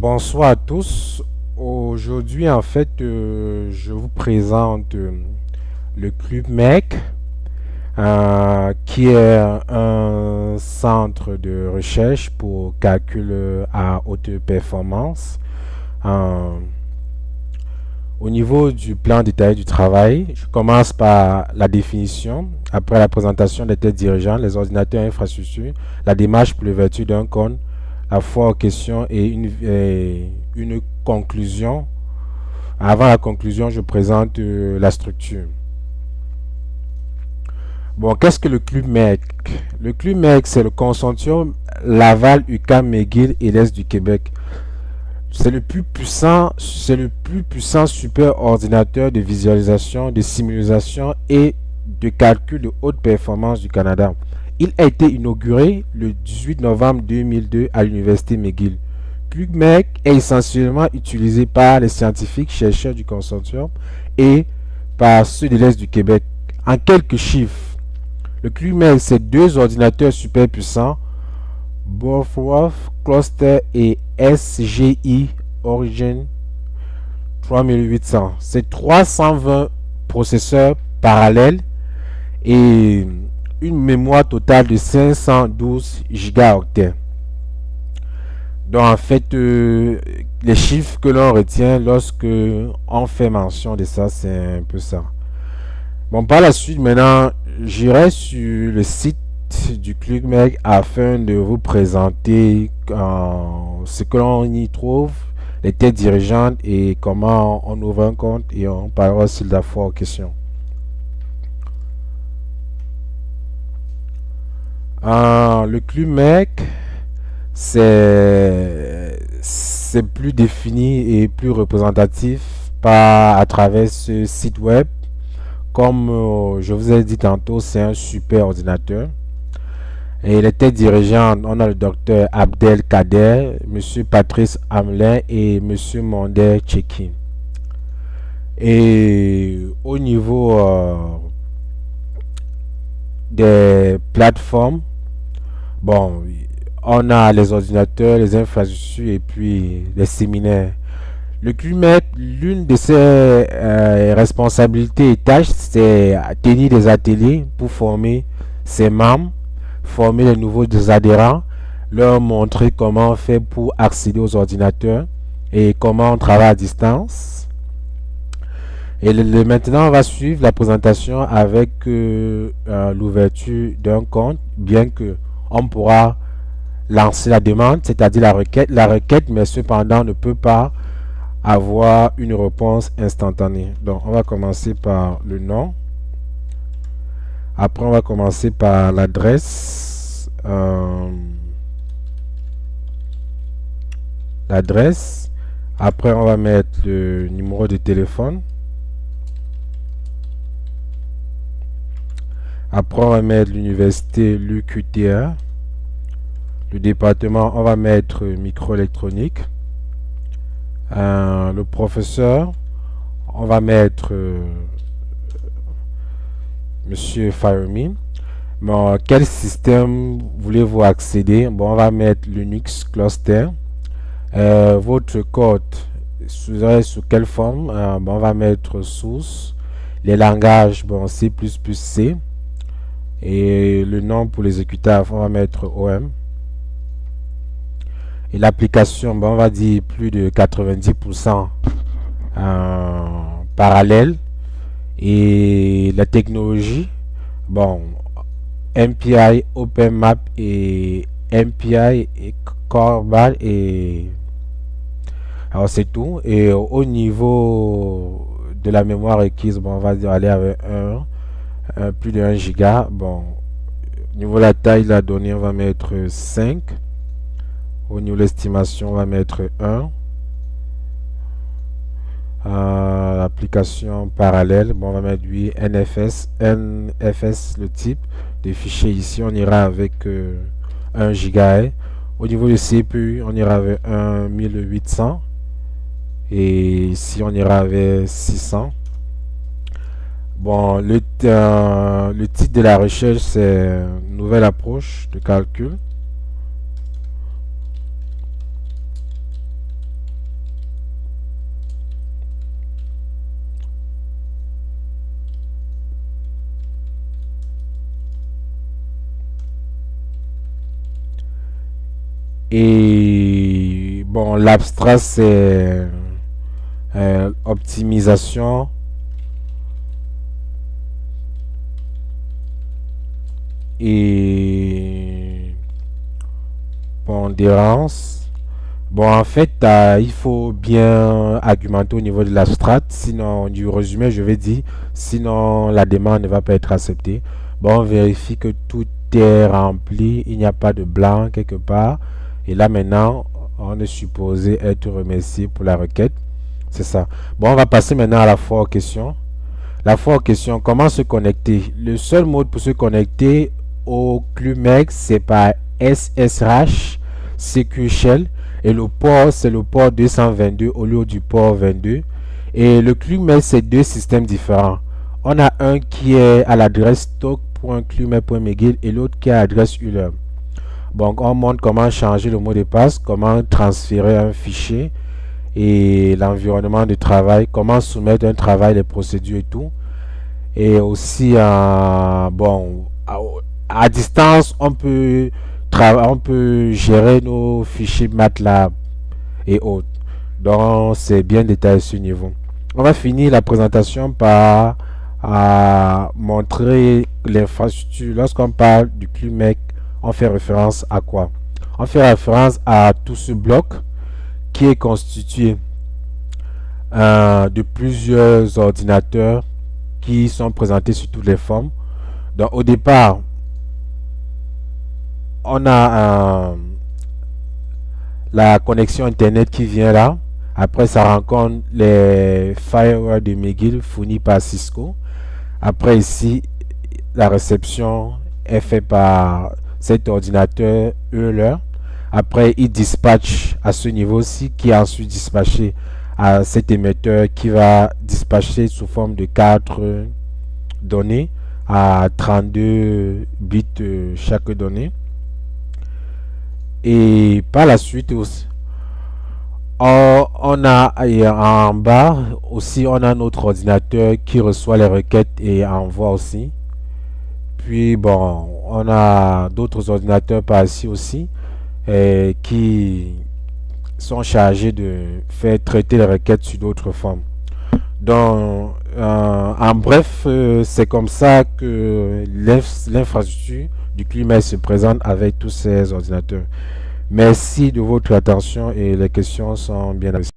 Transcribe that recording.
Bonsoir à tous. Aujourd'hui, en fait, je vous présente le Club MEC, qui est un centre de recherche pour calcul à haute performance. Euh, Au niveau du plan détaillé du travail, je commence par la définition. Après la présentation des têtes dirigeantes, les ordinateurs et infrastructures, la démarche pour l'ouverture d'un compte, la foi aux questions et une conclusion. Avant la conclusion, je présente la structure. Bon, qu'est-ce que le Club MEC? Le Club MEC, c'est le consortium Laval, UQAM, McGill et l'Est du Québec. C'est le plus puissant super ordinateur de visualisation, de simulation et de calcul de haute performance du Canada. Il a été inauguré le 18 novembre 2002 à l'université McGill. ClubeMec est essentiellement utilisé par les scientifiques chercheurs du consortium et par ceux de l'Est du Québec. En quelques chiffres, le ClubeMec, c'est deux ordinateurs super puissants, Bosworth Cluster et SGI Origin 3800. C'est 320 processeurs parallèles et une mémoire totale de 512 gigaoctets. Donc en fait, les chiffres que l'on retient lorsque on fait mention de ça, c'est un peu ça. Bon, par la suite, maintenant, j'irai sur le site du ClickMake afin de vous présenter ce que l'on y trouve, les têtes dirigeantes et comment on ouvre un compte, et on parlera aussi de la foi aux questions. Le ClickMake, c'est plus défini et plus représentatif à travers ce site web. Comme je vous ai dit tantôt, c'est un super ordinateur. Et les têtes dirigeantes, on a le docteur Abdel Kader, monsieur Patrice Hamelin et monsieur Mondé Tcheki. Et au niveau des plateformes, bon, on a les ordinateurs, les infrastructures et puis les séminaires. Le CLUMEC, l'une de ses responsabilités et tâches, c'est tenir des ateliers pour former ses membres, former les nouveaux adhérents, leur montrer comment on fait pour accéder aux ordinateurs et comment on travaille à distance. Et maintenant, on va suivre la présentation avec l'ouverture d'un compte, bien que on pourra lancer la demande, c'est-à-dire la requête. La requête, mais cependant, ne peut pas avoir une réponse instantanée. Donc, on va commencer par le nom. Après, on va commencer par l'adresse. L'adresse. Après, on va mettre le numéro de téléphone. Après, on va mettre l'université l'UQTR. Le département, on va mettre microélectronique. Le professeur, on va mettre Monsieur Firemy. Bon, quel système voulez-vous accéder? Bon, on va mettre Linux Cluster. Votre code serait sous quelle forme? Bon, on va mettre source. Les langages, bon, C++, C. Et le nom pour l'exécutable, on va mettre OM. Et l'application, bon, on va dire plus de 90% parallèle. Et la technologie, bon, MPI, OpenMap et MPI et Corbal. Et alors c'est tout. Et au niveau de la mémoire requise, bon, on va dire aller avec plus de 1 giga. Bon, au niveau de la taille de la donnée, on va mettre 5. Au niveau de l'estimation, on va mettre 1. L'application parallèle, bon, on va mettre 8. NFS, le type de fichier ici, on ira avec 1 giga. Au niveau du CPU, on ira avec 1800. Et ici, on ira avec 600. Bon, le titre de la recherche, c'est nouvelle approche de calcul. Et bon, l'abstrait, c'est optimisation et pondérance. Bon, en fait, il faut bien argumenter au niveau de l'abstrait, sinon, du résumé, je vais dire, sinon la demande ne va pas être acceptée. Bon, on vérifie que tout est rempli, il n'y a pas de blanc quelque part. Et là, maintenant, on est supposé être remercié pour la requête. C'est ça. Bon, on va passer maintenant à la fois aux questions. La fois aux questions, comment se connecter? Le seul mode pour se connecter au CluMex, c'est par SSH Secure Shell. Et le port, c'est le port 222 au lieu du port 22. Et le CluMex, c'est deux systèmes différents. On a un qui est à l'adresse stock.clumex.mcgill et l'autre qui est à l'adresse ULR. Donc, on montre comment changer le mot de passe, comment transférer un fichier et l'environnement de travail, comment soumettre un travail, les procédures et tout. Et aussi, bon, à distance, on peut gérer nos fichiers MATLAB et autres. Donc, c'est bien détaillé à ce niveau. On va finir la présentation par montrer l'infrastructure. Lorsqu'on parle du CluMex, on fait référence à quoi? On fait référence à tout ce bloc qui est constitué de plusieurs ordinateurs qui sont présentés sous toutes les formes. Donc, au départ, on a la connexion Internet qui vient là. Après, ça rencontre les firewalls de McGill fournis par Cisco. Après, ici, la réception est faite par cet ordinateur Euler. Après, il dispatche à ce niveau-ci, qui est ensuite dispatché à cet émetteur qui va dispatcher sous forme de 4 données à 32 bits chaque donnée. Et par la suite, on a en bas aussi, on a notre ordinateur qui reçoit les requêtes et envoie aussi. Puis bon, on a d'autres ordinateurs par ici aussi qui sont chargés de faire traiter les requêtes sur d'autres formes. Donc, en bref, c'est comme ça que l'infrastructure du CluMex se présente avec tous ces ordinateurs. Merci de votre attention et les questions sont bien appréciées.